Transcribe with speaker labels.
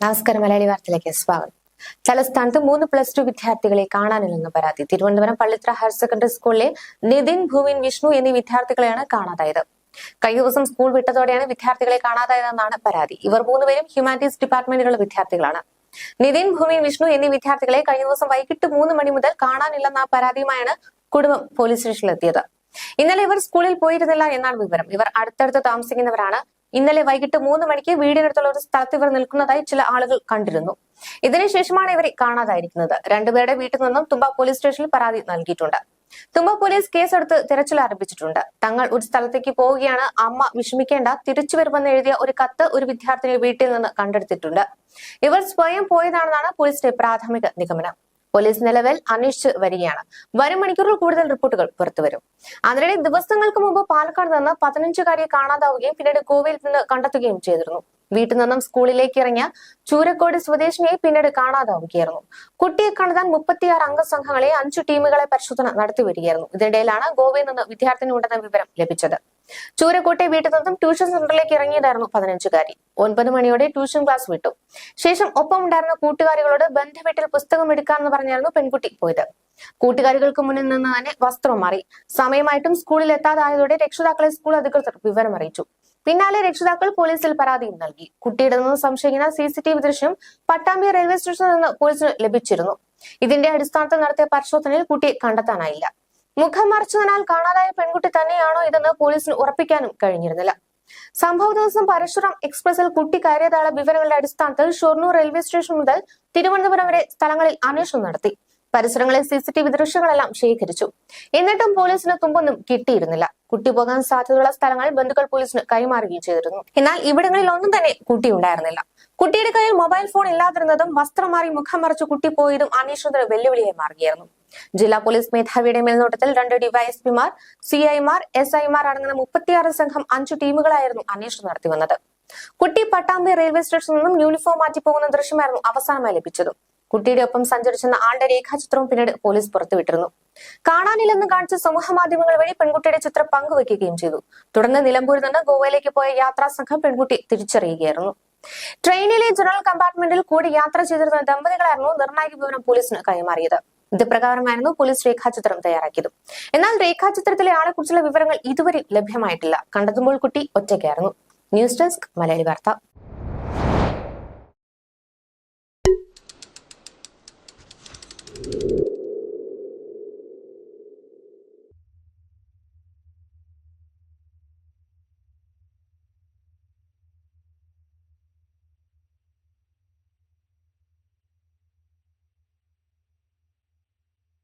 Speaker 1: നമസ്കാരം. മലയാളി വാർത്തയിലേക്ക് സ്വാഗതം. തലസ്ഥാനത്ത് 3+2 വിദ്യാർത്ഥികളെ കാണാനില്ലെന്ന പരാതി. തിരുവനന്തപുരം പള്ളിത്തറ ഹയർ സെക്കൻഡറി സ്കൂളിലെ നിതിൻ, ഭൂവിൻ, വിഷ്ണു എന്നീ വിദ്യാർത്ഥികളെയാണ് കാണാതായത്. കഴിഞ്ഞ ദിവസം സ്കൂൾ വിട്ടതോടെയാണ് വിദ്യാർത്ഥികളെ കാണാതായതെന്നാണ് പരാതി. ഇവർ 3 പേരും ഹ്യൂമാനിറ്റീസ് ഡിപ്പാർട്ട്മെന്റിലുള്ള വിദ്യാർത്ഥികളാണ്. നിതിൻ, ഭൂവിൻ, വിഷ്ണു എന്നീ വിദ്യാർത്ഥികളെ കഴിഞ്ഞ ദിവസം വൈകിട്ട് 3 മണി മുതൽ കാണാനില്ലെന്ന പരാതിയുമായാണ് കുടുംബം പോലീസ് സ്റ്റേഷനിലെത്തിയത്. ഇന്നലെ ഇവർ സ്കൂളിൽ പോയിരുന്നില്ല എന്നാണ് വിവരം. ഇവർ അടുത്തടുത്ത് താമസിക്കുന്നവരാണ്. ഇന്നലെ വൈകിട്ട് 3 മണിക്ക് വീടിനടുത്തുള്ള ഒരു സ്ഥലത്ത് ഇവർ നിൽക്കുന്നതായി ചില ആളുകൾ കണ്ടിരുന്നു. ഇതിനുശേഷമാണ് ഇവരെ കാണാതായിരിക്കുന്നത്. രണ്ടുപേരുടെ വീട്ടിൽ നിന്നും തുമ്പ പോലീസ് സ്റ്റേഷനിൽ പരാതി നൽകിയിട്ടുണ്ട്. തുമ്പ പോലീസ് കേസെടുത്ത് തിരച്ചിൽ ആരംഭിച്ചിട്ടുണ്ട്. തങ്ങൾ ഒരു സ്ഥലത്തേക്ക് പോവുകയാണ്, അമ്മ വിഷമിക്കേണ്ട, തിരിച്ചു വരുമെന്ന് എഴുതിയ ഒരു കത്ത് ഒരു വിദ്യാർത്ഥിനി വീട്ടിൽ നിന്ന് കണ്ടെടുത്തിട്ടുണ്ട്. ഇവർ സ്വയം പോയതാണെന്നാണ് പോലീസിന്റെ പ്രാഥമിക നിഗമനം. പോലീസ് നിലവിൽ അന്വേഷിച്ച് വരികയാണ്. വരും മണിക്കൂറിൽ കൂടുതൽ റിപ്പോർട്ടുകൾ പുറത്തുവരും. അതിനിടെ ദിവസങ്ങൾക്ക് മുമ്പ് പാലക്കാട് നിന്ന് 15-കാരിയെ കാണാതാവുകയും പിന്നീട് ഗോവയിൽ നിന്ന് കണ്ടെത്തുകയും ചെയ്തിരുന്നു. വീട്ടിൽ നിന്നും സ്കൂളിലേക്ക് ഇറങ്ങിയ ചൂരക്കോട് സ്വദേശിനിയെ പിന്നീട് കാണാതാവുകയായിരുന്നു. കുട്ടിയെ കണ്ടെത്താൻ 36 അംഗ സംഘങ്ങളെ 5 ടീമുകളെ പരിശോധന നടത്തി വരികയായിരുന്നു. ഇതിനിടയിലാണ് ഗോവയിൽ നിന്ന് വിദ്യാർത്ഥിനി ഉണ്ടെന്ന വിവരം ലഭിച്ചത്. ചൂരക്കോട്ടെ വീട്ടിൽ നിന്നും ട്യൂഷൻ സെന്ററിലേക്ക് ഇറങ്ങിയതായിരുന്നു 15-കാരി. 9 മണിയോടെ ട്യൂഷൻ ക്ലാസ് വിട്ടു. ശേഷം ഒപ്പം ഉണ്ടായിരുന്ന കൂട്ടുകാരികളോട് ബന്ധുവീട്ടിൽ പുസ്തകം എടുക്കാമെന്ന് പറഞ്ഞായിരുന്നു പെൺകുട്ടി പോയത്. കൂട്ടുകാരികൾക്ക് മുന്നിൽ നിന്ന് തന്നെ വസ്ത്രം മാറി. സമയമായിട്ടും സ്കൂളിൽ എത്താതായതോടെ രക്ഷിതാക്കളെ സ്കൂൾ അധികൃതർ വിവരം അറിയിച്ചു. പിന്നാലെ രക്ഷിതാക്കൾ പോലീസിൽ പരാതിയും നൽകി. കുട്ടിയുടെ നിന്ന് സംശയിക്കുന്ന CCTV ദൃശ്യം പട്ടാമ്പി റെയിൽവേ സ്റ്റേഷനിൽ നിന്ന് പോലീസിന് ലഭിച്ചിരുന്നു. ഇതിന്റെ അടിസ്ഥാനത്തിൽ നടത്തിയ പരിശോധനയിൽ കുട്ടിയെ കണ്ടെത്താനായില്ല. മുഖം മറച്ചതിനാൽ കാണാതായ പെൺകുട്ടി തന്നെയാണോ ഇതെന്ന് പോലീസിന് ഉറപ്പിക്കാനും കഴിഞ്ഞിരുന്നില്ല. സംഭവ ദിവസം പരശുറാം എക്സ്പ്രസിൽ കുട്ടി കയറിയതായുള്ള വിവരങ്ങളുടെ അടിസ്ഥാനത്തിൽ ഷൊർണൂർ റെയിൽവേ സ്റ്റേഷൻ മുതൽ തിരുവനന്തപുരം വരെ സ്ഥലങ്ങളിൽ അന്വേഷണം നടത്തി. പരിസരങ്ങളിൽ CCTV ദൃശ്യങ്ങളെല്ലാം ശേഖരിച്ചു. എന്നിട്ടും പോലീസിന് തുമ്പൊന്നും കിട്ടിയിരുന്നില്ല. കുട്ടി പോകാൻ സാധ്യതയുള്ള സ്ഥലങ്ങൾ ബന്ധുക്കൾ പോലീസിന് കൈമാറുകയും ചെയ്തിരുന്നു. എന്നാൽ ഇവിടങ്ങളിൽ ഒന്നും തന്നെ കുട്ടി ഉണ്ടായിരുന്നില്ല. കുട്ടിയുടെ കയ്യിൽ മൊബൈൽ ഫോൺ ഇല്ലാതിരുന്നതും വസ്ത്രം മാറി മുഖം മറച്ച് കുട്ടി പോയതും അന്വേഷണത്തിന് വെല്ലുവിളിയായി മാറുകയായിരുന്നു. ജില്ലാ പോലീസ് മേധാവിയുടെ മേൽനോട്ടത്തിൽ 2 ഡിവൈഎസ്പിമാർ, CIമാർ, SIമാർ അടങ്ങുന്ന 36 സംഘം 5 ടീമുകളായിരുന്നു അന്വേഷണം നടത്തി വന്നത്. കുട്ടി പട്ടാമ്പി റെയിൽവേ സ്റ്റേഷനിൽ നിന്നും യൂണിഫോം മാറ്റി പോകുന്ന ദൃശ്യമായിരുന്നു അവസാനമായി ലഭിച്ചത്. കുട്ടിയുടെ ഒപ്പം സഞ്ചരിച്ചെന്ന ആളുടെ രേഖാചിത്രവും പിന്നീട് പോലീസ് പുറത്തുവിട്ടിരുന്നു. കാണാനില്ലെന്ന് കാണിച്ച് സമൂഹ മാധ്യമങ്ങൾ വഴി പെൺകുട്ടിയുടെ ചിത്രം പങ്കുവയ്ക്കുകയും ചെയ്തു. തുടർന്ന് നിലമ്പൂരിൽ നിന്ന് ഗോവയിലേക്ക് പോയ യാത്രാ സംഘം പെൺകുട്ടി തിരിച്ചറിയുകയായിരുന്നു. ട്രെയിനിലെ ജനറൽ കമ്പാർട്ട്മെന്റിൽ കൂടി യാത്ര ചെയ്തിരുന്ന ദമ്പതികളായിരുന്നു നിർണായക വിവരം പോലീസിന് കൈമാറിയത്. ഇത് പ്രകാരമായിരുന്നു പോലീസ് രേഖാചിത്രം തയ്യാറാക്കിയത്. എന്നാൽ രേഖാചിത്രത്തിലെ ആളെക്കുറിച്ചുള്ള വിവരങ്ങൾ ഇതുവരെ ലഭ്യമായിട്ടില്ല. കണ്ടെത്തുമ്പോൾ കുട്ടി ഒറ്റയ്ക്കായിരുന്നു. ന്യൂസ് ഡെസ്ക്, മലയാളി വാർത്ത.